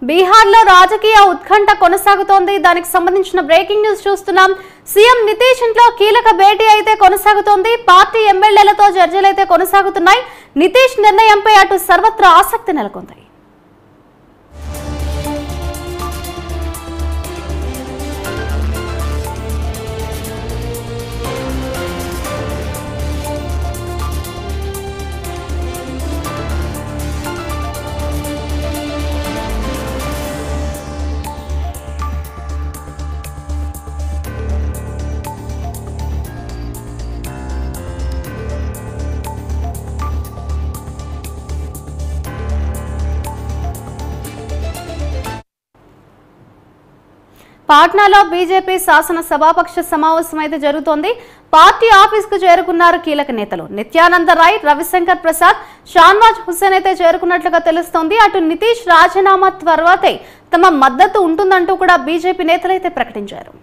బీహార్లో రాజకీయ ఉత్కంఠ కొనసాగుతోంది. దానికి సంబంధించిన బ్రేకింగ్ న్యూస్ చూస్తున్నాం. సీఎం నితీష్ ఇంట్లో కీలక భేటీ అయితే కొనసాగుతోంది. పార్టీ ఎమ్మెల్యేలతో చర్చలు అయితే కొనసాగుతున్నాయి. నితీష్ నిర్ణయంపై అటు సర్వత్రా ఆసక్తి నెలకొంది. పాట్నాలో బీజేపీ శాసన సభాపక్ష సమావేశం అయితే జరుగుతోంది. పార్టీ ఆఫీస్ కు చేరుకున్నారు కీలక నేతలు. నిత్యానంద రాయ్, రవిశంకర్ ప్రసాద్, షాన్వాజ్ హుస్సేన్ అయితే చేరుకున్నట్లుగా తెలుస్తోంది. అటు నితీష్ రాజీనామా తర్వాతే తమ మద్దతు ఉంటుందంటూ కూడా బీజేపీ నేతలైతే ప్రకటించారు.